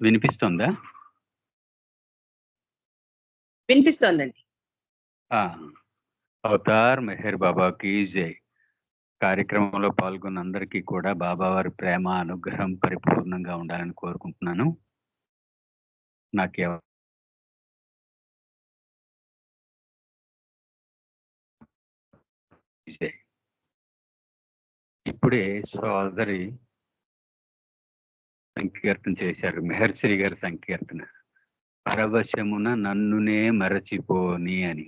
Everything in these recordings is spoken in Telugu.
వినిపిస్తుందా? వినిపిస్తోందండి. అవతార్ మెహర్ బాబాకి జై. కార్యక్రమంలో పాల్గొన్న అందరికీ కూడా బాబావారి ప్రేమ అనుగ్రహం పరిపూర్ణంగా ఉండాలని కోరుకుంటున్నాను. నాకు ఇప్పుడే సోదరి సంకీర్తన చేశారు, మెహర్శ్రీ గారి సంకీర్తన, పరవశమున నన్నునే మరచిపోని అని.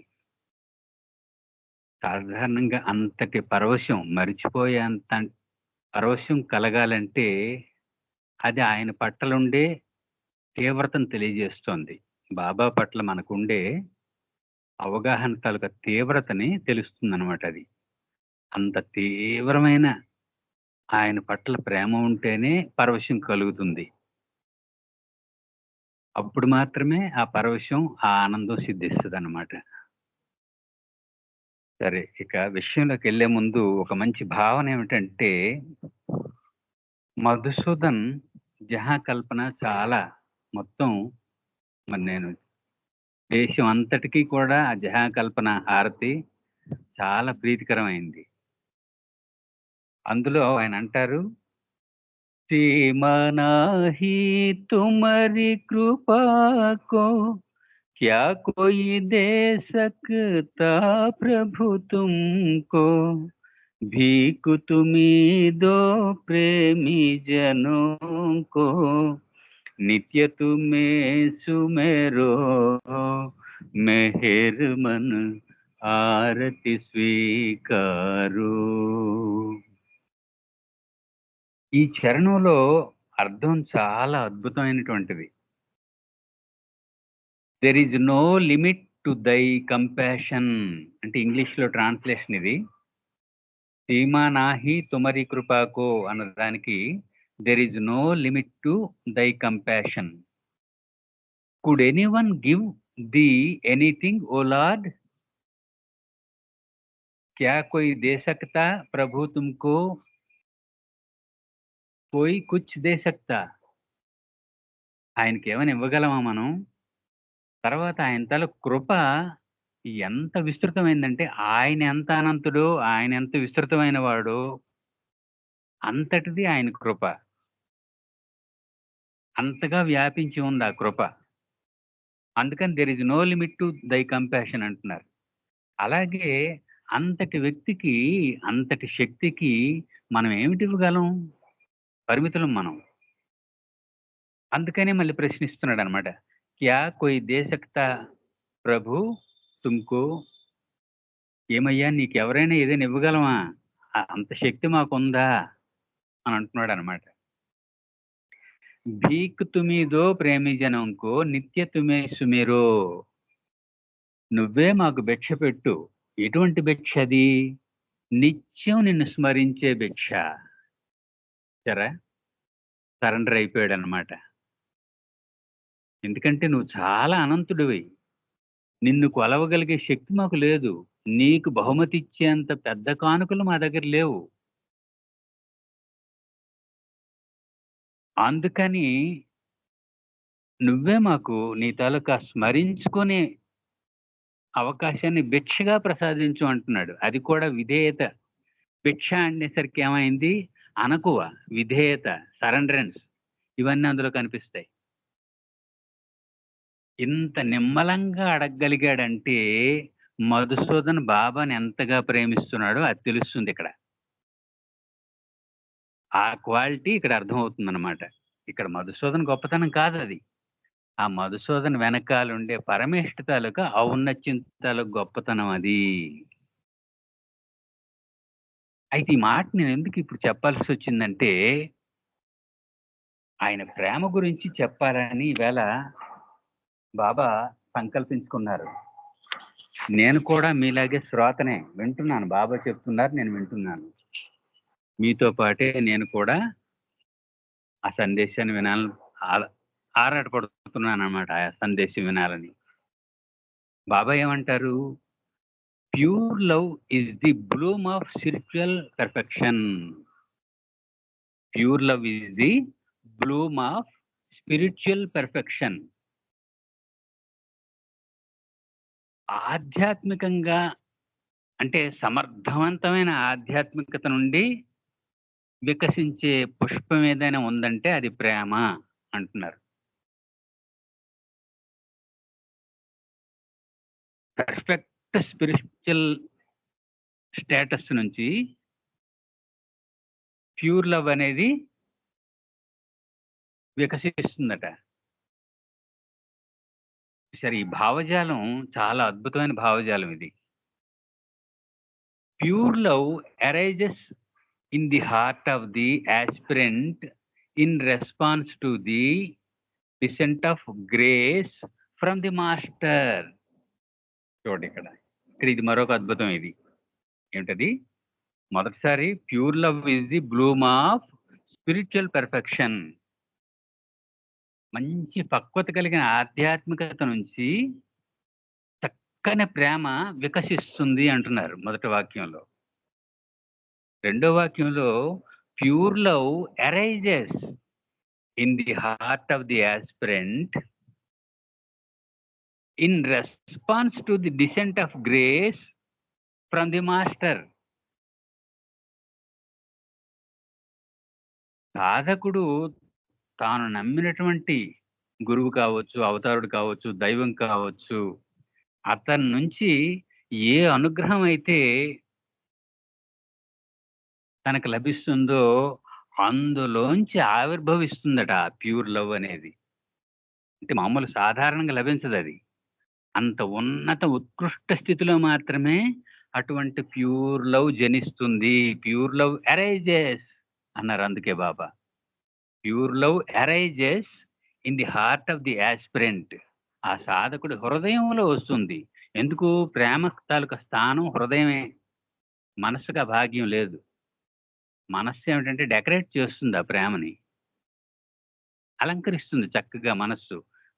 సాధారణంగా అంతటి పరవశం, మరిచిపోయేంత పరవశం కలగాలంటే అది ఆయన పట్లుండే తీవ్రతను తెలియజేస్తోంది. బాబా పట్ల మనకుండే అవగాహన తాలూకా తీవ్రతని తెలుస్తుంది అనమాట. అది అంత తీవ్రమైన ఆయన పట్ల ప్రేమ ఉంటేనే పరవశం కలుగుతుంది. అప్పుడు మాత్రమే ఆ పరవశం, ఆ ఆనందం సిద్ధిస్తుంది అన్నమాట. సరే, ఇక విషయంలోకి వెళ్లే ముందు ఒక మంచి భావన ఏమిటంటే, మధుసూదన్ జహా కల్పన చాలా మొత్తం మరి నేను దేశం అంతటికీ కూడా ఆ జహా కల్పన హారతి చాలా ప్రీతికరమైంది. అందులో ఆయన అంటారు, सीमा नाही तुम्हारी कृपा को, क्या कोई दे सकता प्रभु तुमको, भीख तुम्ही दो प्रेमी जनों को, नित्य तुम्हें सुमेरो मेहर मन आरती स्वीकारो. ఈ చరణంలో అర్థం చాలా అద్భుతమైనటువంటిది. There is no limit to thy compassion అంటే ఇంగ్లీష్లో ట్రాన్స్లేషన్ ఇది. సీమా నాహి తుమరి కృపాకో అన్నదానికి there is no limit to thy compassion. Could anyone give thee anything O Lord, క్యా కోయి దే సక్తా ప్రభు తుమ్కో, కోయి కుచ్ దే సక్తా. ఆయనకి ఏమైనా ఇవ్వగలమా మనం? తర్వాత ఆయన తల కృప ఎంత విస్తృతమైందంటే, ఆయన ఎంత అనంతుడో, ఆయన ఎంత విస్తృతమైన వాడో అంతటిది ఆయన కృప. అంతగా వ్యాపించి ఉంది ఆ కృప. అందుకని there is no limit to thy compassion అంటున్నారు. అలాగే అంతటి వ్యక్తికి, అంతటి శక్తికి మనం ఏమిటి ఇవ్వగలం? పరిమితులం మనం. అందుకనే మళ్ళీ ప్రశ్నిస్తున్నాడు అనమాట, క్యా కోయి దే సక్తా ప్రభు తుమ్కో, ఏమయ్యా నీకెవరైనా ఏదైనా ఇవ్వగలమా? అంత శక్తి మాకుందా అని అంటున్నాడు అనమాట. భీక్ తుమీదో ప్రేమి జనంకో నిత్య తుమే సుమేరో. నువ్వే మాకు భిక్ష పెట్టు. ఎటువంటి భిక్ష అది? నిత్యం నిన్ను స్మరించే భిక్ష. సరే, సరెండర్ అయిపోయాడు అనమాట. ఎందుకంటే నువ్వు చాలా అనంతుడివి, నిన్ను కొలవగలిగే శక్తి మాకు లేదు, నీకు బహుమతి ఇచ్చేంత పెద్ద కానుకలు మా దగ్గర లేవు. అందుకని నువ్వే మాకు నీ తాలూకా స్మరించుకునే అవకాశాన్ని భిక్షగా ప్రసాదించు అంటున్నాడు. అది కూడా విధేయత. భిక్ష అనేసరికి ఏమైంది? అనకువ, విధేయత, సరెండరెన్స్, ఇవన్నీ అందులో కనిపిస్తాయి. ఇంత నిమ్మలంగా అడగగలిగాడంటే మధుసూదన్ బాబాని ఎంతగా ప్రేమిస్తున్నాడో అది తెలుస్తుంది ఇక్కడ. ఆ క్వాలిటీ ఇక్కడ అర్థమవుతుంది అనమాట. ఇక్కడ మధుసూదన్ గొప్పతనం కాదు అది, ఆ మధుసూదన్ వెనకాలుండే పరమేష్ఠ తాలూకా ఔన్నత్యం తాలూకు గొప్పతనం అది. అయితే ఈ మాట నేను ఎందుకు ఇప్పుడు చెప్పాల్సి వచ్చిందంటే, ఆయన ప్రేమ గురించి చెప్పాలని ఈవేళ బాబా సంకల్పించుకున్నారు. నేను కూడా మీలాగే శ్రోతనే, వింటున్నాను. బాబా చెప్తున్నారు, నేను వింటున్నాను. మీతో పాటే నేను కూడా ఆ సందేశాన్ని వినాలని ఆరాటపడుతున్నాను అన్నమాట. ఆ సందేశం వినాలని. బాబా ఏమంటారు? Pure love is the bloom of spiritual perfection. Pure love is the bloom of spiritual perfection. ఆధ్యాత్మికంగా అంటే సమర్థవంతమైన ఆధ్యాత్మికత నుండి వికసించే పుష్పం ఏదైనా ఉందంటే అది ప్రేమ అంటున్నారు. పర్ఫెక్ట్ స్పిరిచువల్ స్టేటస్ నుంచి ప్యూర్ లవ్ అనేది వికసిస్తుందట. సరే, ఈ భావజాలం చాలా అద్భుతమైన భావజాలం ఇది. Pure love arises in the heart of the aspirant in response to the descent of grace from the master. చూడండి ఇక్కడ ఇది మరొక అద్భుతం. ఇది ఏమిటది? మొదటిసారి pure love is the bloom of spiritual perfection. మంచి పక్వత కలిగిన ఆధ్యాత్మికత నుంచి చక్కని ప్రేమ వికసిస్తుంది అంటున్నారు మొదటి వాక్యంలో. రెండో వాక్యంలో pure love arises in the heart of the aspirant in response to the descent of grace from the master. సాధకుడు తాను నమ్మినటువంటి గురువు కావచ్చు, అవతారుడు కావచ్చు, దైవం కావచ్చు, అతని నుంచి ఏ అనుగ్రహం అయితే తనకు లభిస్తుందో అందులోంచి ఆవిర్భవిస్తుందట ఆ ప్యూర్ లవ్ అనేది. అంటే మామూలు సాధారణంగా లభించదు అది. అంత ఉన్నత ఉత్కృష్ట స్థితిలో మాత్రమే అటువంటి ప్యూర్ లవ్ జనిస్తుంది. ప్యూర్ లవ్ అరైజెస్ అన్నారు అందుకే Baba. Pure love arises in the heart of the aspirant. ఆ సాధకుడి హృదయంలో వస్తుంది. ఎందుకు? ప్రేమ తాలూకా స్థానం హృదయమే. మనస్సుకు ఆ భాగ్యం లేదు. మనస్సు ఏమిటంటే డెకరేట్ చేస్తుంది ఆ ప్రేమని, అలంకరిస్తుంది చక్కగా.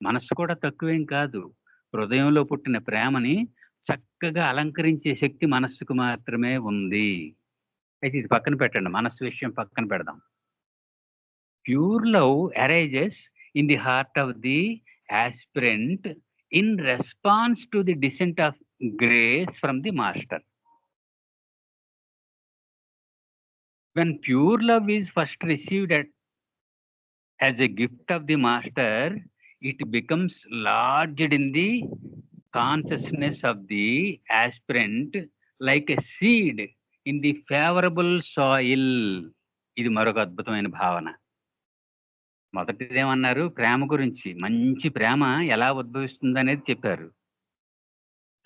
మనస్సు కూడా తక్కువేం కాదు. హృదయంలో పుట్టిన ప్రేమని చక్కగా అలంకరించే శక్తి మనస్సుకు మాత్రమే ఉంది. అయితే ఇది పక్కన పెట్టండి, మనస్సు విషయం పక్కన పెడదాం. Pure love arises in the heart of the aspirant in response to the descent of grace from the master. When pure love is first received as a gift of the master, it becomes lodged in the consciousness of the aspirant like a seed in the favorable soil. ఇది మరొక అద్భుతమైన భావన. మొదటిదేమన్నారు? ప్రేమ గురించి. మంచి ప్రేమ ఎలా ఉద్భవిస్తుంది అనేది చెప్పారు.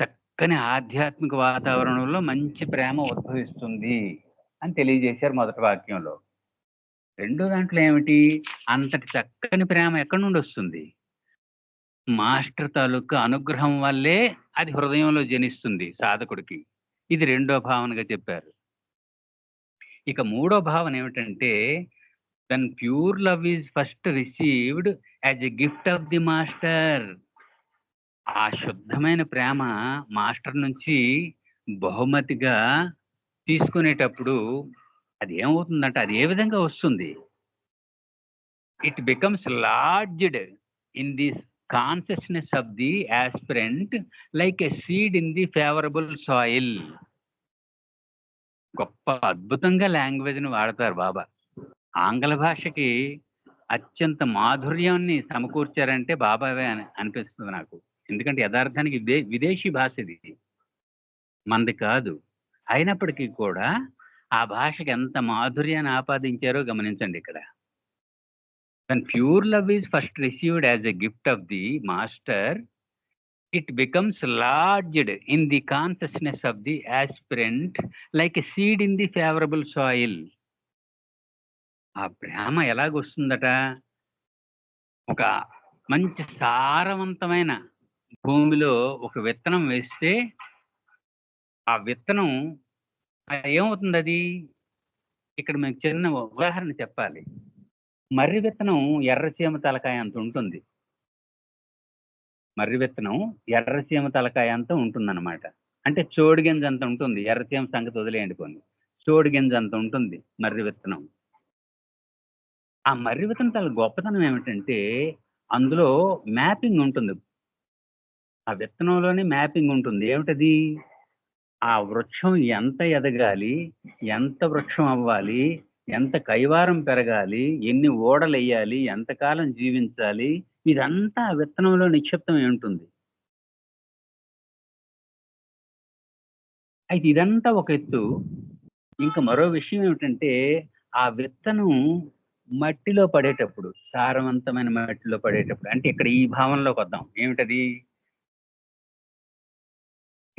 చక్కని ఆధ్యాత్మిక వాతావరణంలో మంచి ప్రేమ ఉద్భవిస్తుంది అని తెలియజేశారు మొదటి వాక్యంలో. రెండో దాంట్లో ఏమిటి? అంతటి చక్కని ప్రేమ ఎక్కడి నుండి వస్తుంది? మాస్టర్ తాలూకా అనుగ్రహం వల్లే అది హృదయంలో జనిస్తుంది సాధకుడికి. ఇది రెండో భావనగా చెప్పారు. ఇక మూడో భావన ఏమిటంటే, when pure love is first received as a gift of the master. ఆ శుద్ధమైన ప్రేమ మాస్టర్ నుంచి బహుమతిగా తీసుకునేటప్పుడు అది ఏమవుతుందంటే, అది ఏ విధంగా వస్తుంది? It becomes lodged in this consciousness of the aspirant like a seed in the favourable soil. గొప్ప అద్భుతంగా లాంగ్వేజ్ని వాడతారు బాబా. ఆంగ్ల భాషకి అత్యంత మాధుర్యాన్ని సమకూర్చారంటే బాబావే అని అనిపిస్తుంది నాకు. ఎందుకంటే యథార్థానికి విదేశీ భాష ఇది, మనది కాదు. అయినప్పటికీ కూడా ఆ భాషకి ఎంత మాధుర్యాన్ని ఆపాదించారో గమనించండి ఇక్కడ. When pure love is first received as a gift of the master, it becomes lodged in the consciousness of the aspirant like a seed in the favorable soil. ఆ ప్రేమ ఎలాగొస్తుందట? ఒక మంచి సారవంతమైన భూమిలో ఒక విత్తనం వేస్తే ఆ విత్తనం ఏమవుతుంది? అది ఇక్కడ మీకు చిన్న ఉదాహరణ చెప్పాలి. మర్రి విత్తనం ఎర్రచీమ తలకాయ అంత ఉంటుంది. మర్రి విత్తనం ఎర్రచీమ తలకాయ అంత ఉంటుందన్నమాట. అంటే చోడు గింజ అంత ఉంటుంది. ఎర్రచీమ సంగతి వదిలేయండి కొన్ని. చోడు గింజ అంత ఉంటుంది మర్రి విత్తనం. ఆ మర్రి విత్తనాల గొప్పతనం ఏమిటంటే అందులో మ్యాపింగ్ ఉంటుంది. ఆ విత్తనంలోనే మ్యాపింగ్ ఉంటుంది. ఏమిటది? ఆ వృక్షం ఎంత ఎదగాలి, ఎంత వృక్షం అవ్వాలి, ఎంత కైవారం పెరగాలి, ఎన్ని ఓడలెయ్యాలి, ఎంతకాలం జీవించాలి, ఇదంతా ఆ విత్తనంలో నిక్షిప్తమై ఉంటుంది. అయితే ఇదంతా ఒక ఎత్తు. ఇంకా మరో విషయం ఏమిటంటే, ఆ విత్తనం మట్టిలో పడేటప్పుడు, సారవంతమైన మట్టిలో పడేటప్పుడు, అంటే ఇక్కడ ఈ భావనలోకొద్దాం. ఏమిటది?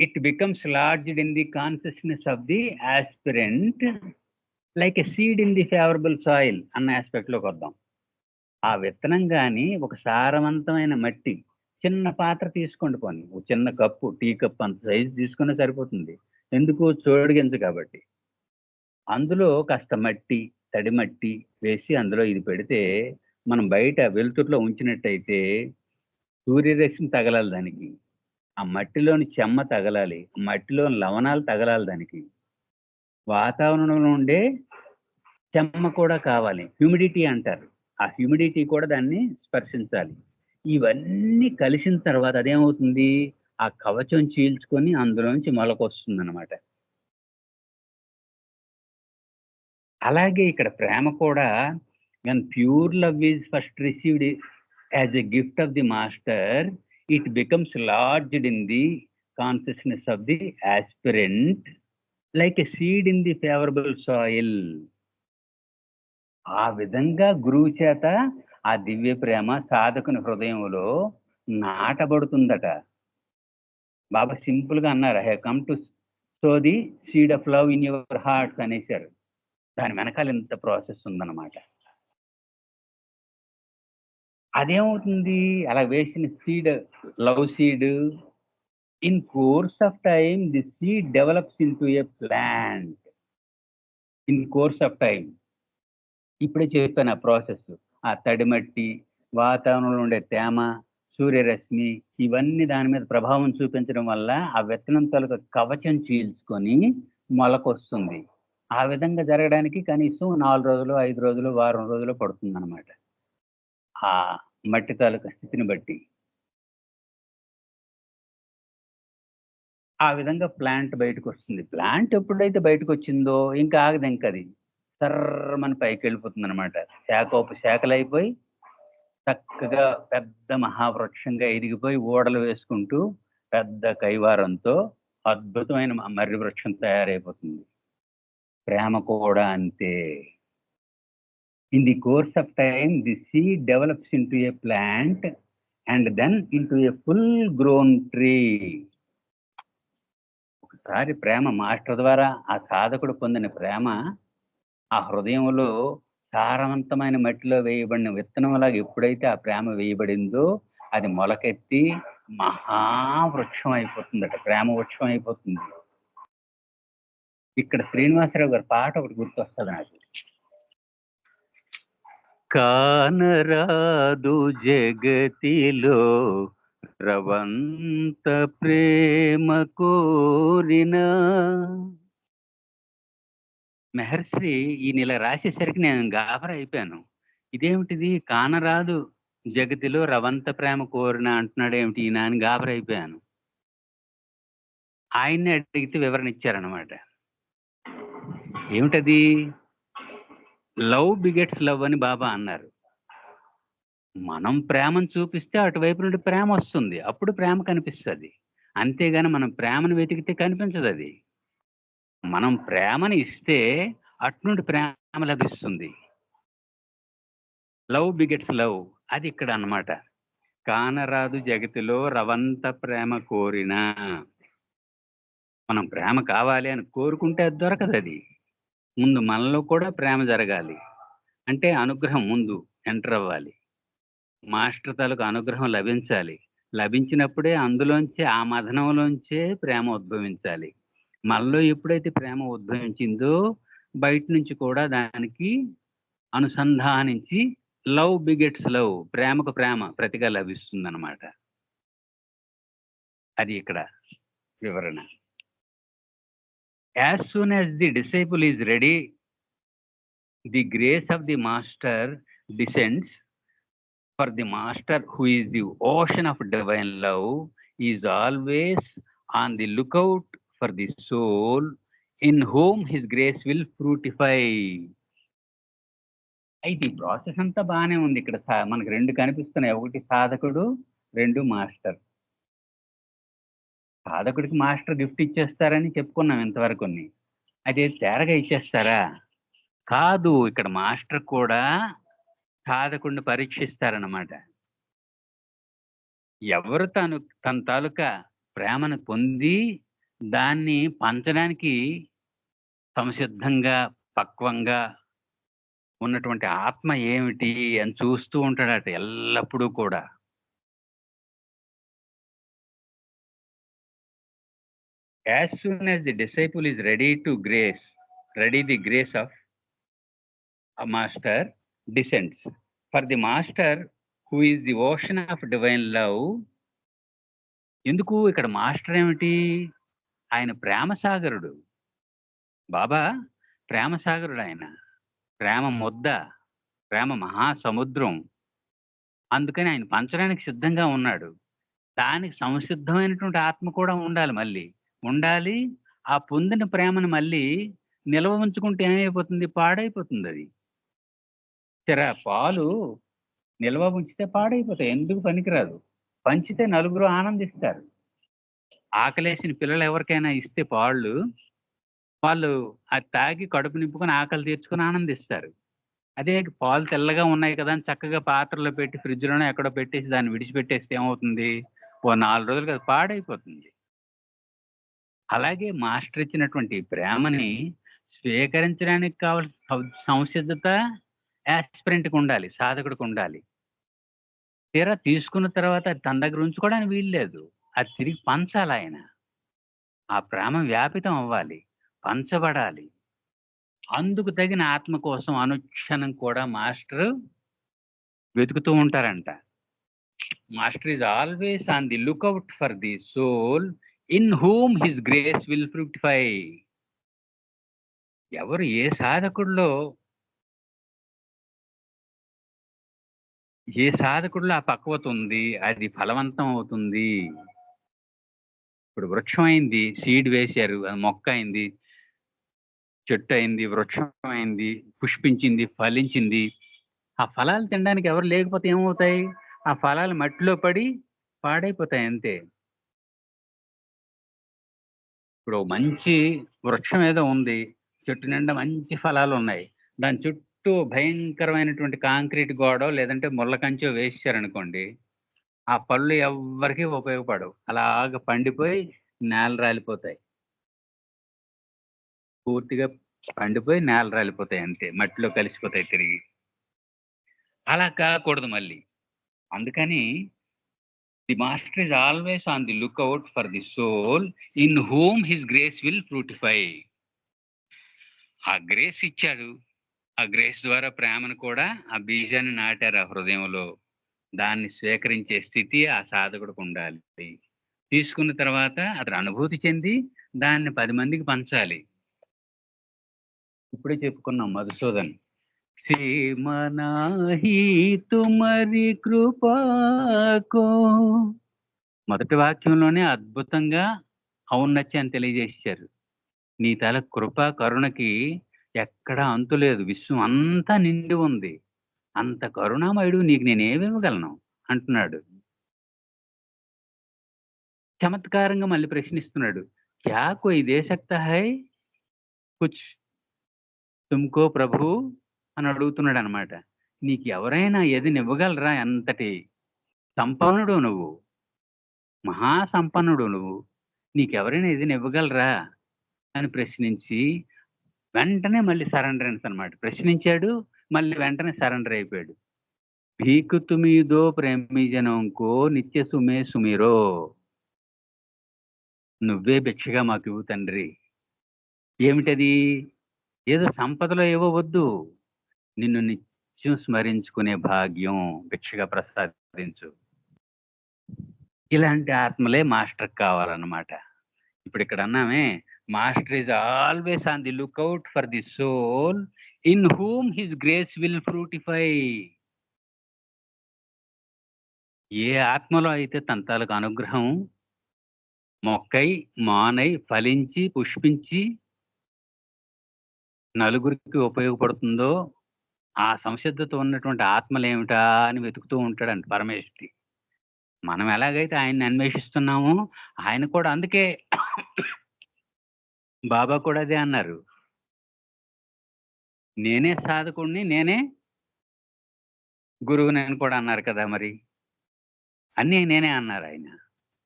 It becomes lodged in the consciousness of the aspirant like a seed in the favourable soil అన్న యాస్పెక్ట్‌లోకొద్దాం. ఆ విత్తనం గాని ఒక సారవంతమైన మట్టి, చిన్న పాత్ర తీసుకోండి పోనీ. ఒక చిన్న కప్పు, టీ కప్ అంత సైజు తీసుకున్నా సరిపోతుంది. ఎందుకు? చోడిగింజ కాబట్టి. అందులో కాస్త మట్టి, తడి మట్టి వేసి అందులో ఇది పెడితే, మనం బయట వెలుతురులో ఉంచినట్టయితే సూర్యరశ్మి తగలాలి దానికి. ఆ మట్టిలోని చెమ్మ తగలాలి. ఆ మట్టిలోని లవణాలు తగలాలి దానికి. వాతావరణంలో ఉండే చెమ్మ కూడా కావాలి. హ్యూమిడిటీ అంటారు. ఆ హ్యూమిడిటీ కూడా దాన్ని స్పర్శించాలి. ఇవన్నీ కలిసిన తర్వాత అదేమవుతుంది? ఆ కవచం చీల్చుకొని అందులోంచి మొలకొస్తుందనమాట. అలాగే ఇక్కడ ప్రేమ కూడా when pure love is first received as a gift of the master, it becomes enlarged in the consciousness of the aspirant like a seed in the favourable soil. ఆ విధంగా గురువు చేత ఆ దివ్య ప్రేమ సాధకుని హృదయంలో నాటబడుతుందట. బాబా సింపుల్ గా అన్నారు, I have come to sow the seed of love in your hearts అనేశారు. దాని వెనకాల ఇంత ప్రాసెస్ ఉందన్నమాట. అదేమవుతుంది? అలా వేసిన seed, love seed, in course of time the seed develops into a plant. In course of time ఇప్పుడే చెప్పాను ఆ ప్రాసెస్. ఆ తడిమట్టి, వాతావరణంలో ఉండే తేమ, సూర్యరశ్మి ఇవన్నీ దాని మీద ప్రభావం చూపించడం వల్ల ఆ విత్తనం తాలూకా కవచం చీల్చుకొని మొలకొస్తుంది. ఆ విధంగా జరగడానికి కనీసం 4 రోజులు, 5 రోజులు, వారం రోజులు పడుతుందనమాట. ఆ మట్టి తాలూకా స్థితిని బట్టి. ఆ విధంగా ప్లాంట్ బయటకొస్తుంది. ప్లాంట్ ఎప్పుడైతే బయటకొచ్చిందో ఇంకా ఆగదింకది. సర్రమని పైకెళ్ళిపోతుందనమాట. శాఖలైపోయి చక్కగా పెద్ద మహావృక్షంగా ఎదిగిపోయి ఊడలు వేసుకుంటూ పెద్ద కైవారంతో అద్భుతమైన మర్రి వృక్షం తయారైపోతుంది. ప్రేమ కూడా అంతే. In the course of time the seed develops into a plant and then into a full grown tree. ఒకసారి ప్రేమ మాస్టర్ ద్వారా ఆ సాధకుడు పొందిన ప్రేమ ఆ హృదయంలో సారవంతమైన మట్టిలో వేయబడిన విత్తనంలాగా ఎప్పుడైతే ఆ ప్రేమ వేయబడిందో అది మొలకెత్తి మహావృక్షం అయిపోతుందట. ప్రేమ వృక్షం అయిపోతుంది. ఇక్కడ శ్రీనివాసరావు గారి పాట ఒకటి గుర్తొస్తుంది నాకు. కానరాదు జగతిలో రవంత ప్రేమ కోరిన. మెహర్శ్రీ ఈయన ఇలా రాసేసరికి నేను గాబరా అయిపోయాను. ఇదేమిటిది కానరాదు జగతిలో రవంత ప్రేమ కోరిన అంటున్నాడేమిటి ఈయన అని గాబరా అయిపోయాను. ఆయన్నే అడిగితే వివరణ ఇచ్చారనమాట. ఏమిటది? లవ్ బిగెట్స్ లవ్ అని బాబా అన్నారు. మనం ప్రేమను చూపిస్తే అటువైపు నుండి ప్రేమ వస్తుంది. అప్పుడు ప్రేమ కనిపిస్తది. అంతేగాని మనం ప్రేమను వెతికితే కనిపించదది. మనం ప్రేమని ఇస్తే అటు నుండి ప్రేమ లభిస్తుంది. లవ్ బిగెట్స్ లవ్ అది ఇక్కడ అన్నమాట. కానరాదు జగతిలో రవంత ప్రేమ కోరినా. మనం ప్రేమ కావాలి అని కోరుకుంటే అది దొరకదది. ముందు మనలో కూడా ప్రేమ జరగాలి. అంటే అనుగ్రహం ముందు ఎంటర్ అవ్వాలి. మాస్టర్ తాలూకు అనుగ్రహం లభించాలి. లభించినప్పుడే అందులోంచే ఆ మథనంలోంచే ప్రేమ ఉద్భవించాలి. మనలో ఎప్పుడైతే ప్రేమ ఉద్భవించిందో బయట నుంచి కూడా దానికి అనుసంధానించి లవ్ బిగెట్స్ లవ్, ప్రేమకు ప్రేమ ప్రతిగా లభిస్తుందన్నమాట. అది ఇక్కడ వివరణ. As soon as the disciple is ready, the grace of the master descends. For the master, who is the ocean of divine love, is always on the lookout for the soul in whom his grace will fructify. అయితే ఈ ప్రాసెస్ అంతా బాగానే ఉంది. ఇక్కడ మనకు రెండు కనిపిస్తున్నాయి. ఒకటి సాధకుడు, రెండు మాస్టర్. సాధకుడికి మాస్టర్ గిఫ్ట్ ఇచ్చేస్తారని చెప్పుకున్నాం ఇంతవరకు. అదే తేరగా ఇచ్చేస్తారా? కాదు, ఇక్కడ మాస్టర్ కూడా సాధకుడిని పరీక్షిస్తారన్నమాట. ఎవరు తన తాలూకా ప్రేమను పొంది దాన్ని పంచడానికి సంసిద్ధంగా పక్వంగా ఉన్నటువంటి ఆత్మ ఏమిటి అని చూస్తూ ఉంటాడట ఎల్లప్పుడూ కూడా. As soon as the disciple is ready, the grace of a master descends. For the master, who is the ocean of divine love, ఎందుకు ఇక్కడ మాస్టర్ ఏమిటి? ఆయన ప్రేమసాగరుడు. బాబా ప్రేమసాగరుడు. ఆయన ప్రేమ ముద్ద, ప్రేమ మహాసముద్రం. అందుకని ఆయన పంచడానికి సిద్ధంగా ఉన్నాడు. దానికి సంసిద్ధమైనటువంటి ఆత్మ కూడా ఉండాలి. ఆ పొందిన ప్రేమను మళ్ళీ నిల్వ ఉంచుకుంటే ఏమైపోతుంది? పాడైపోతుంది. అది పాలు నిల్వ ఉంచితే పాడైపోతాయి, ఎందుకు పనికిరాదు. పంచితే నలుగురు ఆనందిస్తారు. ఆకలేసిన పిల్లలు ఎవరికైనా ఇస్తే పాళ్ళు, వాళ్ళు అది తాగి కడుపు నింపుకొని ఆకలి తీర్చుకొని ఆనందిస్తారు. అదే పాలు తెల్లగా ఉన్నాయి కదా అని చక్కగా పాత్రలో పెట్టి ఫ్రిడ్జ్లోనే ఎక్కడో పెట్టేసి దాన్ని విడిచిపెట్టేస్తే ఏమవుతుంది? ఓ 4 రోజులు అది పాడైపోతుంది. అలాగే మాస్టర్ ఇచ్చినటువంటి ప్రేమని స్వీకరించడానికి కావాల్సిన సంసిద్ధత యాస్పిరెంట్కి ఉండాలి, సాధకుడికి ఉండాలి. తీరా తీసుకున్న తర్వాత తన దగ్గర ఉంచుకోవడానికి వీల్లేదు. అది తిరిగి పంచాలి. ఆయన ఆ ప్రేమ వ్యాపితం అవ్వాలి, పంచబడాలి. అందుకు తగిన ఆత్మ కోసం అనుక్షణం కూడా మాస్టర్ వెతుకుతూ ఉంటారంట. Master is always on the lookout for the soul in whom his grace will fructify. ఎవరు ఏ సాధకుడిలో ఆ పక్వత ఉంది, అది ఫలవంతం అవుతుంది. ఇప్పుడు వృక్షం అయింది, సీడ్ వేశారు, అది మొక్క అయింది, చెట్టు అయింది, వృక్షం అయింది, పుష్పించింది, ఫలించింది. ఆ ఫలాలు తినడానికి ఎవరు లేకపోతే ఏమవుతాయి? ఆ ఫలాలు మట్టిలో పడి పాడైపోతాయి అంతే. ఇప్పుడు మంచి వృక్షం ఏదో ఉంది, చెట్టు నిండా మంచి ఫలాలు ఉన్నాయి, దాని చుట్టూ భయంకరమైనటువంటి కాంక్రీట్ గోడో లేదంటే ముళ్ళ కంచో వేసారనుకోండి, ఆ పళ్ళు ఎవ్వరికీ ఉపయోగపడవు. అలాగ పండిపోయి నేల రాలిపోతాయి, పూర్తిగా పండిపోయి నేల రాలిపోతాయి అంతే, మట్టిలో కలిసిపోతాయి తిరిగి. అలా కాకూడదు మళ్ళీ. అందుకని the master is always on the lookout for the soul in whom his grace will fructify. ఆ గ్రేస్ ఇచ్చాడు, ఆ గ్రేస్ ద్వారా ప్రేమను కూడా ఆ బీజాన్ని నాటారు ఆ హృదయంలో. దాన్ని స్వీకరించే స్థితి ఆ సాధకుడికి ఉండాలి. తీసుకున్న తర్వాత అతను అనుభూతి చెంది దాన్ని 10 మందికి పంచాలి. ఇప్పుడే చెప్పుకున్నాం మధుసూదన్, సేమనాహి తుమరి కృపాకో. మొదటి వాక్యంలోనే అద్భుతంగా ఔన్నత్యాన్ని తెలియజేశారు. నీ తల కృప కరుణకి ఎక్కడా అంతులేదు, విశ్వం అంతా నిండి ఉంది. అంత కరుణామయుడు నీకు నేనేమివ్వగలను అంటున్నాడు. చమత్కారంగా మళ్ళీ ప్రశ్నిస్తున్నాడు, క్యా కోయి దే సక్తా హై కుచ్ తుమ్కో ప్రభు అని అడుగుతున్నాడు అనమాట. నీకు ఎవరైనా ఎదినివ్వగలరా? అంతటి సంపన్నుడు నువ్వు, మహాసంపన్నుడు నువ్వు, నీకెవరైనా ఎదినివ్వగలరా అని ప్రశ్నించి వెంటనే మళ్ళీ సరెండర్ అనమాట. ప్రశ్నించాడు, మళ్ళీ వెంటనే సరెండర్ అయిపోయాడు. భీకు తుమీదో ప్రేమి జనంకో నిత్య సుమే సుమిరో. నువ్వే భిక్షగా మాకు ఇవ్వు తండ్రి. ఏమిటది? ఏదో సంపదలో ఇవ్వవద్దు, నిన్ను నిత్యం స్మరించుకునే భాగ్యం భిక్షగా ప్రసాదించు. ఇలాంటి ఆత్మలే మాస్టర్ కావాలన్నమాట. ఇప్పుడు ఇక్కడ అన్నామే, master is always on the lookout for the soul in whom his grace will fructify. ఏ ఆత్మలో అయితే తన తాలూకు అనుగ్రహం మొక్కై, మానై, ఫలించి, పుష్పించి నలుగురికి ఉపయోగపడుతుందో, ఆ సంసిద్ధత ఉన్నటువంటి ఆత్మలేమిటా అని వెతుకుతూ ఉంటాడంట పరమేష్ఠి. మనం ఎలాగైతే ఆయన్ని అన్వేషిస్తున్నామో, ఆయన కూడా అందుకే బాబా కూడా అదే అన్నారు. నేనే సాధకుడిని, నేనే గురువునని కూడా అన్నారు కదా మరి. అన్నీ నేనే అన్నారాయన.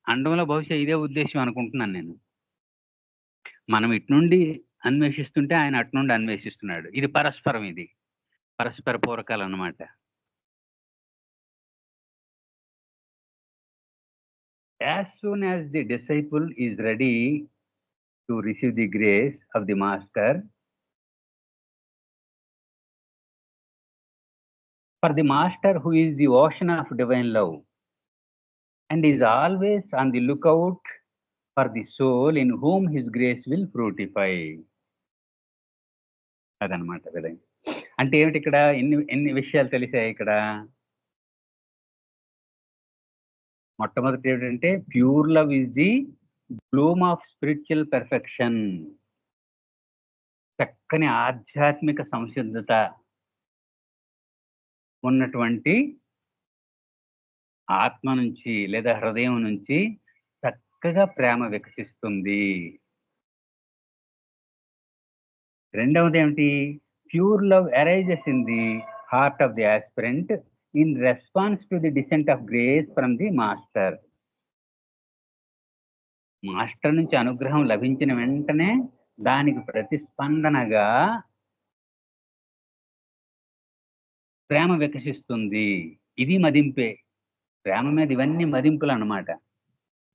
అనడంలో బహుశా ఇదే ఉద్దేశ్యం అనుకుంటున్నాను నేను. మనం ఇటు నుండి అన్వేషిస్తుంటే ఆయన అటు నుండి అన్వేషిస్తున్నాడు. ఇది పరస్పరం ఇది. పరస్పర పూరకాలన్నమాట. As soon as the disciple is ready to receive the grace of the master, for the master who is the ocean of divine love and is always on the lookout for the soul in whom his grace will fructify. అదనమాట విధంగా. అంటే ఏమిటి ఇక్కడ ఎన్ని ఎన్ని విషయాలు తెలిసాయి ఇక్కడ? మొట్టమొదటి ఏమిటంటే pure love is the bloom of spiritual perfection. చక్కని ఆధ్యాత్మిక సంసిద్ధత ఉన్నటువంటి ఆత్మ నుంచి లేదా హృదయం నుంచి చక్కగా ప్రేమ వికసిస్తుంది. రెండవది ఏమిటి? Pure love arises in the heart of the aspirant in response to the descent of grace from the master. Master నుంచి అనుగ్రహం లభించిన వెంటనే దానికి ప్రతిస్పందనగా ప్రేమ వికసిస్తుంది. ఇది మదింపే. ప్రేమ మీద ఇవన్నీ మదింపులు అన్నమాట.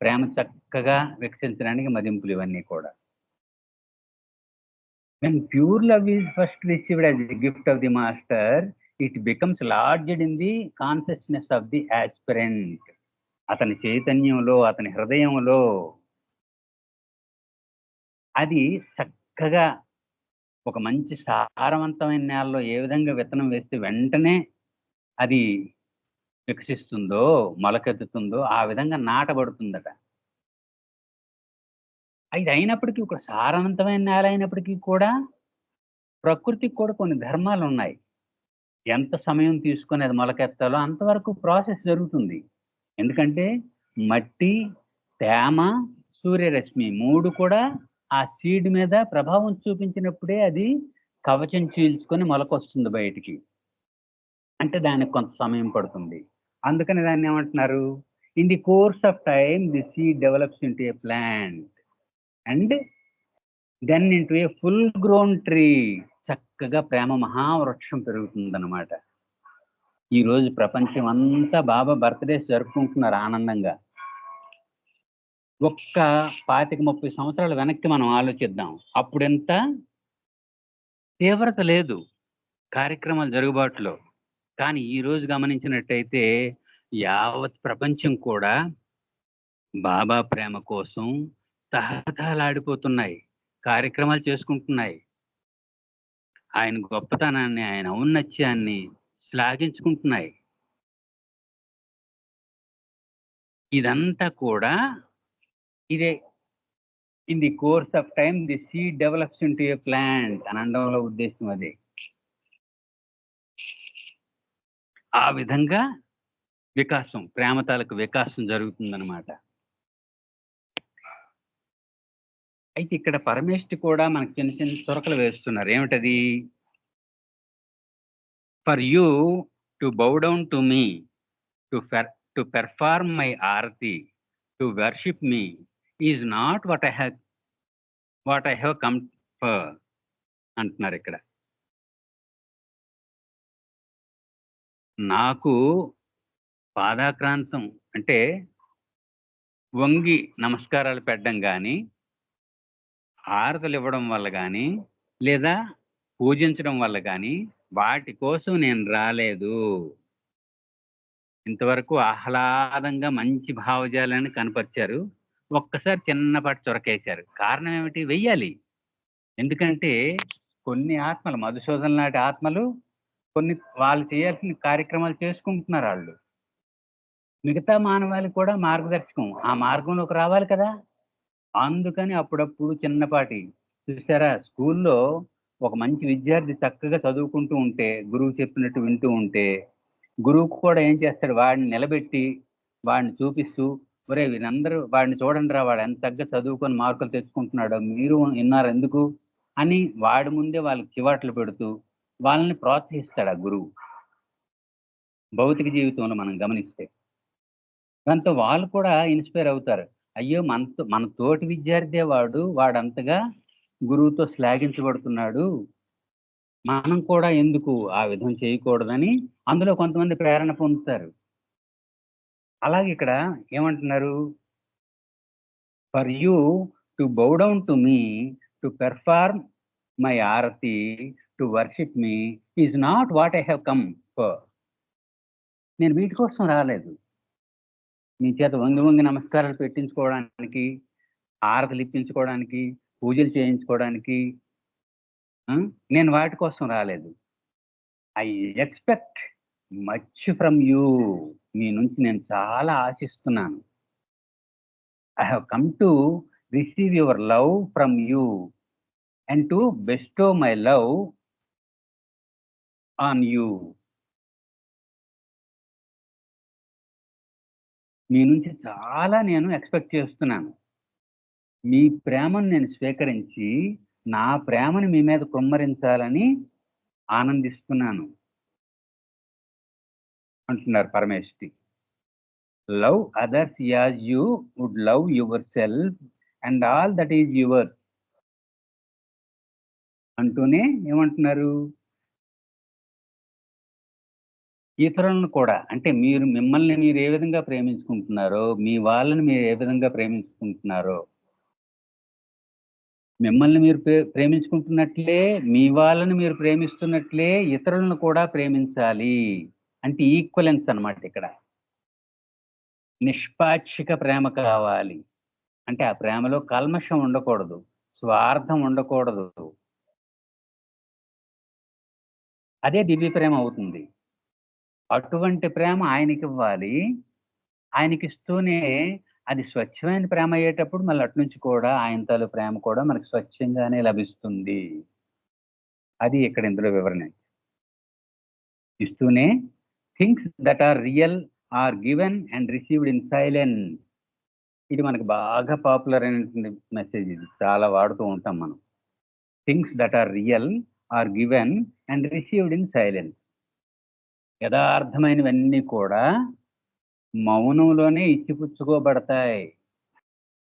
ప్రేమ చక్కగా వికసించడానికి మదింపులు ఇవన్నీ కూడా. When pure love is first received as a gift of the master, it becomes lodged in the consciousness of the aspirant. అతని చైతన్యంలో, అతని హృదయంలో అది చక్కగా ఒక మంచి సారవంతమైన నేలలో ఏ విధంగా విత్తనం వేస్తే వెంటనే అది వికసిస్తుందో, మొలకెత్తుతుందో ఆ విధంగా నాటబడుతుందట. ఇది అయినప్పటికీ ఒక సారవంతమైన నేల అయినప్పటికీ కూడా ప్రకృతికి కూడా కొన్ని ధర్మాలు ఉన్నాయి. ఎంత సమయం తీసుకొని అది మొలకెత్తాలో అంతవరకు ప్రాసెస్ జరుగుతుంది. ఎందుకంటే మట్టి, తేమ, సూర్యరశ్మి 3 కూడా ఆ సీడ్ మీద ప్రభావం చూపించినప్పుడే అది కవచం చీల్చుకొని మొలకొస్తుంది బయటికి. అంటే దానికి కొంత సమయం పడుతుంది. అందుకని దాన్ని ఏమంటున్నారు? In the course of time the seed develops into a plant and then into a full grown tree. చక్కగా ప్రేమ మహావృక్షం పెరుగుతుందన్నమాట. ఈరోజు ప్రపంచం అంతా బాబా బర్త్డేస్ జరుపుకుంటున్నారు ఆనందంగా. ఒక్క 25-30 సంవత్సరాల వెనక్కి మనం ఆలోచిద్దాం. అప్పుడెంత తీవ్రత లేదు కార్యక్రమాలు జరుగుబాటులో. కానీ ఈరోజు గమనించినట్టయితే యావత్ ప్రపంచం కూడా బాబా ప్రేమ కోసం తహతహలాడిపోతున్నాయి. కార్యక్రమాలు చేసుకుంటున్నాయి. ఆయన గొప్పతనాన్ని, ఆయన ఔన్నత్యాన్ని శ్లాఘించుకుంటున్నాయి. ఇదంతా కూడా ఇదే in the course of time the seed develops into a plant అని అనడంలో ఉద్దేశం అదే. ఆ విధంగా వికాసం, ప్రేమ తాలూకు వికాసం జరుగుతుందన్నమాట. అయితే ఇక్కడ పరమేష్ఠి కూడా మనకు చిన్న చిన్న చురకలు వేస్తున్నారు. ఏమిటది? For you to bow down to me, to perform my aarti, to worship me is not what I have come for అంటున్నారు ఇక్కడ. నాకు పాదాక్రాంతం అంటే వంగి నమస్కారాలు పెట్టడం కానీ, హారతలు ఇవ్వడం వల్ల కానీ, లేదా పూజించడం వల్ల కానీ వాటి కోసం నేను రాలేదు. ఇంతవరకు ఆహ్లాదంగా మంచి భావజాలాన్ని కనపరిచారు. ఒక్కసారి చిన్నపాటి చొరకేశారు. కారణం ఏమిటి? వెయ్యాలి. ఎందుకంటే కొన్ని ఆత్మలు, మధుసూదన్ లాంటి ఆత్మలు కొన్ని వాళ్ళు చేయాల్సిన కార్యక్రమాలు చేసుకుంటున్నారు వాళ్ళు. మిగతా మానవాళికి కూడా మార్గదర్శకం. ఆ మార్గంలోకి రావాలి కదా! అందుకని అప్పుడప్పుడు చిన్నపాటి చూసారా స్కూల్లో ఒక మంచి విద్యార్థి చక్కగా చదువుకుంటూ ఉంటే, గురువు చెప్పినట్టు వింటూ ఉంటే, గురువు కూడా ఏం చేస్తాడు వాడిని నిలబెట్టి, వాడిని చూపిస్తూ, "ఒరేయ్! వీళ్ళందరూ వాడిని చూడండిరా వాడు ఎంత చక్కగా చదువుకొని మార్కులు తెచ్చుకుంటున్నాడో మీరు విన్నారా ఎందుకు?" అని వాడి ముందే వాళ్ళకి చివాట్లు పెడుతూ, వాళ్ళని ప్రోత్సహిస్తాడు ఆ గురువు. భౌతిక జీవితంలో మనం గమనిస్తే. దాంతో వాళ్ళు కూడా ఇన్‌స్పైర్ అవుతారు. అయ్యో! మన తోటి విద్యార్థే వాడు. వాడంతగా గురువుతో శ్లాఘించబడుతున్నాడు. మనం కూడా ఎందుకు ఆ విధం చేయకూడదని అందులో కొంతమంది ప్రేరణ పొందుతారు. అలాగే ఇక్కడ ఏమంటున్నారు? For you to bow down to me, to perform my aarti, to worship me is not what I have come for. నేను వీటి కోసం రాలేదు. మీ చేత వంగి వంగి నమస్కారాలు పెట్టించుకోవడానికి, హారతులు ఇప్పించుకోవడానికి, పూజలు చేయించుకోవడానికి ఆ! నేను వాటి కోసం రాలేదు. I expect much from you. మీ నుంచి నేను చాలా ఆశిస్తున్నాను. I have come to receive your love from you and to bestow my love on you. మీ నుంచి చాలా నేను ఎక్స్‌పెక్ట్ చేస్తున్నాను. మీ ప్రేమను నేను స్వీకరించి, నా ప్రేమను మీ మీద కుమ్మరించాలని ఆనందిస్తున్నాను అంటున్నారు Parameshti. Love others as you would love yourself and all that is yours అంటూనే ఏమంటున్నారు? ఇతరులను కూడా అంటే మిమ్మల్ని మీరు ఏ విధంగా ప్రేమించుకుంటున్నారో, మీ వాళ్ళని మీరు ఏ విధంగా ప్రేమించుకుంటున్నారో, మిమ్మల్ని మీరు ప్రేమించుకుంటున్నట్లే, మీ వాళ్ళని మీరు ప్రేమిస్తున్నట్లే ఇతరులను కూడా ప్రేమించాలి. అంటే ఈక్వలెన్స్ అన్నమాట ఇక్కడ. నిష్పాక్షిక ప్రేమ కావాలి. అంటే ఆ ప్రేమలో కల్మషం ఉండకూడదు. స్వార్థం ఉండకూడదు. అదే దివ్య ప్రేమ అవుతుంది. అటువంటి ప్రేమ ఆయనకివ్వాలి. ఆయనకిస్తూనే అది స్వచ్ఛమైన ప్రేమ అయ్యేటప్పుడు మళ్ళీ అటునుంచి కూడా ఆయన తాలూ ప్రేమ కూడా మనకు స్వచ్ఛంగానే లభిస్తుంది. అది ఇక్కడ ఇందులో వివరణ. ఇస్తూనే things that are real are given and received in silence. ఇది మనకు బాగా పాపులర్ అయినటువంటి మెసేజ్ ఇది. చాలా వాడుతూ ఉంటాం మనం. Things that are real are given and received in silence. యథార్థమైనవన్నీ కూడా మౌనంలోనే ఇచ్చిపుచ్చుకోబడతాయి.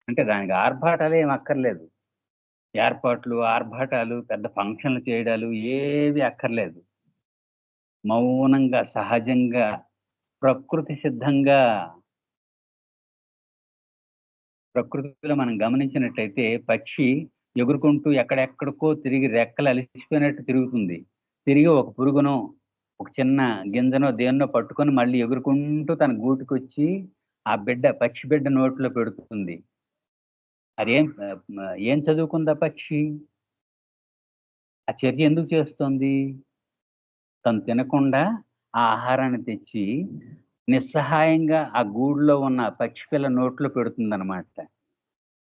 అంటే దానికి ఆర్భాటాలు ఏమి అక్కర్లేదు. ఏర్పాట్లు, ఆర్భాటాలు, పెద్ద ఫంక్షన్‌లు చేయడాలు ఏవి అక్కర్లేదు. మౌనంగా, సహజంగా, ప్రకృతి సిద్ధంగా ప్రకృతిలో మనం గమనించినట్టయితే పక్షి ఎగురుకుంటూ ఎక్కడెక్కడికో తిరిగి రెక్కలు అలిసిపోయినట్టు తిరుగుతుంది. తిరిగి ఒక పురుగునో, ఒక చిన్న గింజనో దేన్నో పట్టుకొని మళ్ళీ ఎగురుకుంటూ తన గూటికొచ్చి ఆ పక్షి బిడ్డ నోట్లో పెడుతుంది. అదేం ఏం చదువుకుందా పక్షి? ఆ చర్య ఎందుకు చేస్తోంది? తను తినకుండా ఆ ఆహారాన్ని తెచ్చి నిస్సహాయంగా ఆ గూడులో ఉన్న పక్షి పిల్ల నోట్లో పెడుతుందనమాట.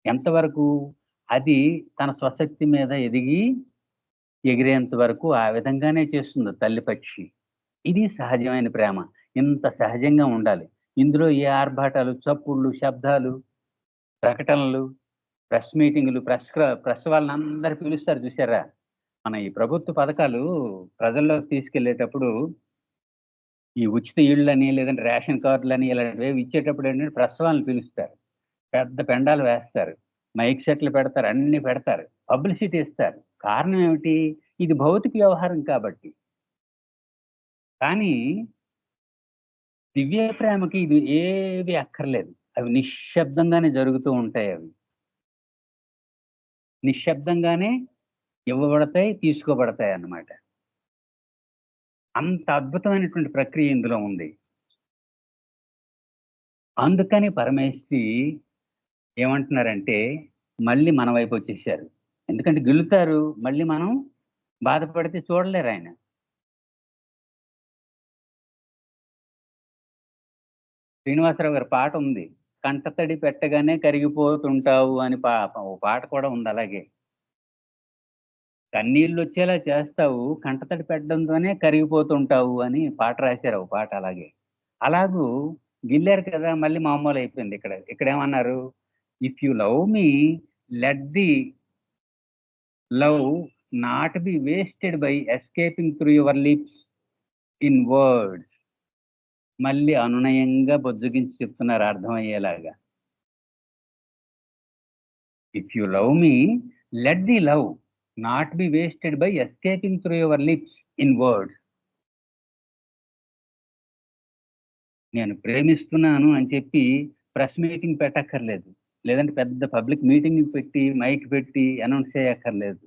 ఎంతవరకు? అది తన స్వశక్తి మీద ఎదిగి ఎగిరేంత వరకు ఆ విధంగానే చేస్తుంది తల్లి పక్షి. ఇది సహజమైన ప్రేమ. ఇంత సహజంగా ఉండాలి. ఇందులో ఏ ఆర్భాటాలు, చప్పుళ్ళు, శబ్దాలు, ప్రకటనలు, ప్రెస్ మీటింగులు, ప్రెస్ వాళ్ళనందరూ పిలుస్తారు చూసారా? మన ఈ ప్రభుత్వ పథకాలు ప్రజల్లోకి తీసుకెళ్ళేటప్పుడు ఈ ఉచిత ఇళ్ళని, లేదంటే రేషన్ కార్డులని ఇలాంటివేవి ఇచ్చేటప్పుడు ఏంటంటే ప్రెస్ వాళ్ళని పిలుస్తారు. పెద్ద పెండాలు వేస్తారు. మైక్ సెట్లు పెడతారు. అన్నీ పెడతారు. పబ్లిసిటీ ఇస్తారు. కారణం ఏమిటి? ఇది భౌతిక వ్యవహారం కాబట్టి. కానీ దివ్య ప్రేమకి ఇది ఏవి అక్కర్లేదు. అవి నిశ్శబ్దంగానే జరుగుతూ ఉంటాయవి. నిశ్శబ్దంగానే ఇవ్వబడతాయి, తీసుకోబడతాయన్నమాట. అంత అద్భుతమైనటువంటి ప్రక్రియ ఇందులో ఉంది. అందుకని పరమేష్ఠి ఏమంటున్నారంటే, మళ్ళీ మన వైపొచ్చేసారు. ఎందుకంటే గెలుతారు. మళ్ళీ మనం బాధపడితే చూడలేరాయన. శ్రీనివాసరావు గారి పాట ఉంది. కంటతడి పెట్టగానే కరిగిపోతుంటావు అని ఓ పాట కూడా ఉంది అలాగే. కన్నీళ్ళొచ్చేలా చేస్తావు, కంటతడి పెట్టడంతోనే కరిగిపోతుంటావు అని పాట రాశారు. ఓ పాట అలాగే. అలాగూ గిల్లారు కదా! మళ్ళీ మామూలయిపోయింది ఇక్కడ. ఇక్కడేమన్నారు? If you love me let the love not be wasted by escaping through your lips in words. మళ్ళీ అనునయంగా బుజ్జగించి చెప్తున్నారు అర్థమయ్యేలాగా. If you love me let the love not be wasted by escaping through your lips in words. నేను ప్రేమిస్తున్నాను అని చెప్పి ప్రెస్ మీటింగ్ పెట్టక్కర్లేదు. లేదంటే పెద్ద పబ్లిక్ మీటింగ్ పెట్టి, మైక్ పెట్టి అనౌన్స్ చేయక్కర్లేదు.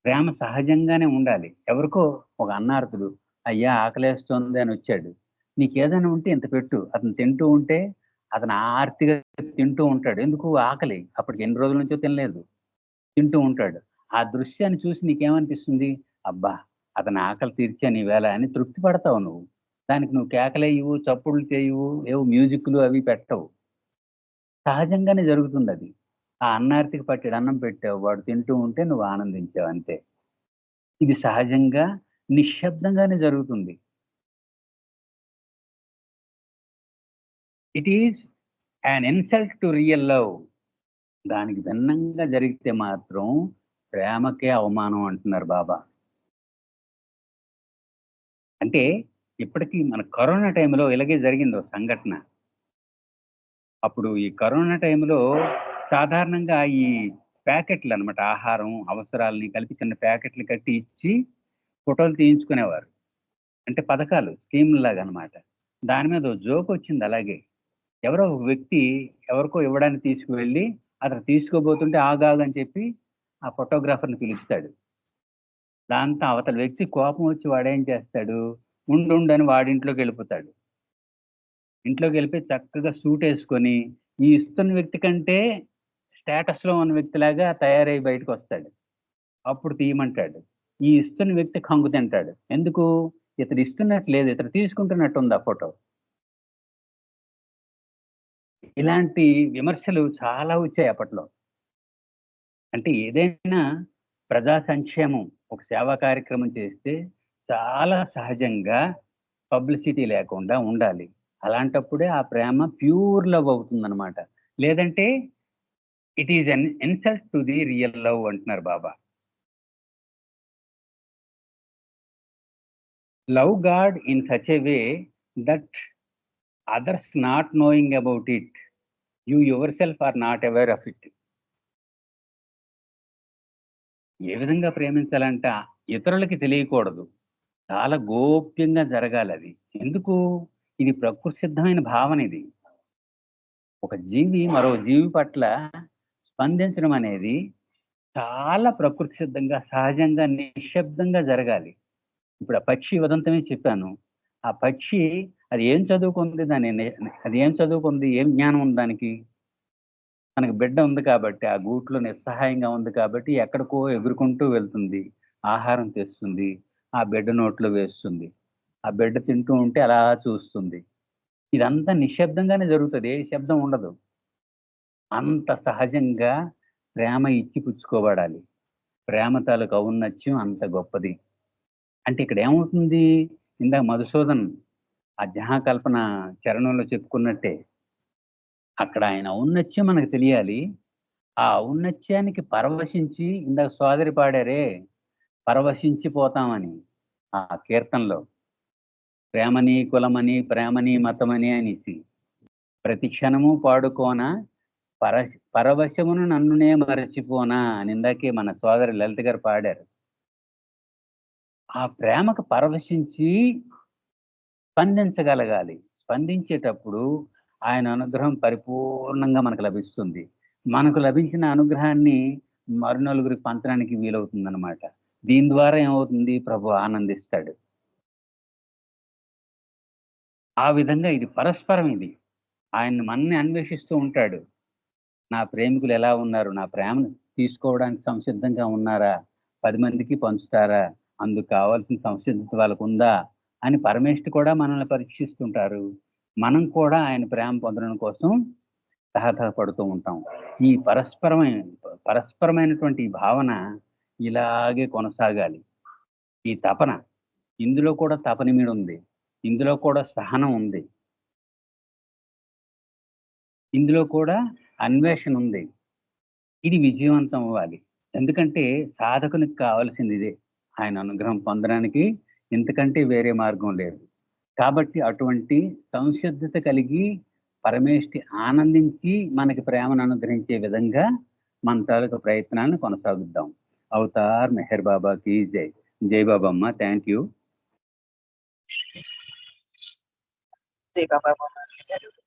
ప్రేమ సహజంగానే ఉండాలి. ఎవరికో ఒక అన్నార్తుడు, "అయ్యా ఆకలేస్తోంది" అని వచ్చాడు. "నీకేదైనా ఉంటే ఇంత పెట్టు." అతను తింటూ ఉంటే అతను ఆర్తిగా తింటూ ఉంటాడు. ఎందుకు? ఆకలి. అప్పటికి ఎన్ని రోజుల నుంచో తినలేదు. తింటూ ఉంటాడు. ఆ దృశ్యాన్ని చూసి నీకేమనిపిస్తుంది? అబ్బా! అతని ఆకలి తీర్చాను ఈవేళ అని తృప్తి పడతావు నువ్వు. దానికి నువ్వు కేకలేయవు, చప్పుళ్ళు చేయవు, ఏవో మ్యూజిక్‌లు అవి పెట్టవు. సహజంగానే జరుగుతుందది. ఆ అన్నార్తికి పట్టెడు అన్నం పెట్టావు. వాడు తింటూ ఉంటే నువ్వు ఆనందించావు అంతే. ఇది సహజంగా నిశ్శబ్దంగానే జరుగుతుంది. It is an insult to real love. దానికి భిన్నంగా జరిగితే మాత్రం ప్రేమకే అవమానం అంటున్నారు బాబా. అంటే ఇప్పటికి మన కరోనా టైంలో ఇలాగే జరిగింది ఒక సంఘటన. అప్పుడు ఈ కరోనా టైంలో సాధారణంగా ఈ ప్యాకెట్లనమాట ఆహారం, అవసరాలని కలిపి చిన్న ప్యాకెట్లు కట్టి ఇచ్చి ఫోటోలు తీయించుకునేవారు. అంటే పథకాలు, స్కీమ్‌లాగనమాట. దాని మీద ఓ జోకొచ్చింది అలాగే. ఎవరో ఒక వ్యక్తి ఎవరికో ఇవ్వడానికి తీసుకువెళ్ళి, అతను తీసుకోబోతుంటే ఆగాగు అని చెప్పి ఆ ఫోటోగ్రాఫర్‌ని పిలుస్తాడు. దాంతో అవతల వ్యక్తి కోపం వచ్చి వాడేం చేస్తాడు, ఉండుండని వాడింట్లోకెళ్ళిపోతాడు. ఇంట్లోకెళ్ళిపోయి చక్కగా సూటేసుకొని, ఈ ఇస్తున్న వ్యక్తి కంటే స్టేటస్‌లో ఉన్న వ్యక్తిలాగా తయారై బయటకొస్తాడు. అప్పుడు తీయమంటాడు. ఈ ఇస్తున్న వ్యక్తి కంగు తింటాడు. ఎందుకు? ఇతడు ఇస్తున్నట్టు లేదు. ఇతడు తీసుకుంటున్నట్టుంది ఆ ఫోటో. ఇలాంటి విమర్శలు చాలా వచ్చాయి అప్పట్లో. అంటే ఏదైనా ప్రజా సంక్షేమం, ఒక సేవా కార్యక్రమం చేస్తే చాలా సహజంగా పబ్లిసిటీ లేకుండా ఉండాలి. అలాంటప్పుడే ఆ ప్రేమ ప్యూర్ లవ్ అవుతుందనమాట. లేదంటే it is an insult to the real love అంటున్నారు Baba. Love God in such a way that others not knowing about it. You yourself are not aware of it. ఏ విధంగా ప్రేమించాలంట ఇతరులకి తెలియకూడదు. చాలా గోప్యంగా జరగాలది. ఎందుకు? ఇది ప్రకృతి సిద్ధమైన భావన ఇది. ఒక జీవి మరో జీవి పట్ల స్పందించడం అనేది చాలా ప్రకృతి సిద్ధంగా, సహజంగా, నిశ్శబ్దంగా జరగాలి. ఇప్పుడు ఆ పక్షి ఉదంతమే చెప్పాను. ఆ పక్షి అది ఏం చదువుకుంది? అది ఏం చదువుకుంది? ఏం జ్ఞానం ఉంది దానికి? తనకు బిడ్డ ఉంది కాబట్టి, ఆ గూట్లో నిస్సహాయంగా ఉంది కాబట్టి ఎక్కడికో ఎగురుకుంటూ వెళ్తుంది. ఆహారం తెస్తుంది. ఆ బిడ్డ నోట్లో వేస్తుంది. ఆ బిడ్డ తింటూ ఉంటే అలా చూస్తుంది. ఇదంతా నిశ్శబ్దంగానే జరుగుతది. ఏ శబ్దం ఉండదు. అంత సహజంగా ప్రేమ ఇచ్చి పుచ్చుకోబడాలి. ప్రేమ తాలూకు ఔన్నత్యం అంత గొప్పది. అంటే ఇక్కడ ఏమవుతుంది? ఇందాక మధుసూదన్ ఆ 'జహాకల్పన' చరణంలో చెప్పుకున్నట్టే, అక్కడ ఆయన ఔన్నత్యం మనకు తెలియాలి. ఆ ఔన్నత్యానికి పరవశించి ఇందాక సోదరి పాడారే, పరవశించిపోతామని ఆ కీర్తనలో. ప్రేమని, కులమని, ప్రేమని, మతమని అనేసి. ప్రతి క్షణము పాడుకోనా పర పరవశమును నన్నునే మరచిపోనా అని ఇందాకే మన సోదరి లలిత గారు పాడారు. ఆ ప్రేమకు పరవశించి స్పందించగలగాలి. స్పందించేటప్పుడు ఆయన అనుగ్రహం పరిపూర్ణంగా మనకు లభిస్తుంది. మనకు లభించిన అనుగ్రహాన్ని నలుగురికి పంచడానికి వీలవుతుందనమాట. దీని ద్వారా ఏమవుతుంది? ప్రభు ఆనందిస్తాడు. ఆ విధంగా ఇది పరస్పరం ఇది. ఆయన మనల్ని అన్వేషిస్తూ ఉంటాడు. నా ప్రేమికులు ఎలా ఉన్నారు? నా ప్రేమను తీసుకోవడానికి సంసిద్ధంగా ఉన్నారా? 10 మందికి పంచుతారా? అందుకు కావాల్సిన సంసిద్ధత వాళ్ళకుందా? అని పరమేష్ఠి కూడా మనల్ని పరీక్షిస్తుంటారు. మనం కూడా ఆయన ప్రేమ పొందడం కోసం తహతహపడుతూ ఉంటాం. ఈ పరస్పరమైనటువంటి ఈ భావన ఇలాగే కొనసాగాలి. ఈ తపన, ఇందులో కూడా తపనిమిడి ఉంది. ఇందులో కూడా సహనం ఉంది. ఇందులో కూడా అన్వేషణ ఉంది. ఇది విజయవంతం అవ్వాలి. ఎందుకంటే సాధకునికి కావాల్సింది ఇదే. ఆయన అనుగ్రహం పొందడానికి ఇంతకంటే వేరే మార్గం లేదు. కాబట్టి అటువంటి సంసిద్ధత కలిగి పరమేష్ఠి ఆనందించి మనకి ప్రేమను అనుగ్రహించే విధంగా మన తాలూకు ప్రయత్నాలను కొనసాగిద్దాం. అవతార్ మెహర్ బాబాకి జై. జై బాబమ్మ. Thank you. జై బాబా బాబా గారు.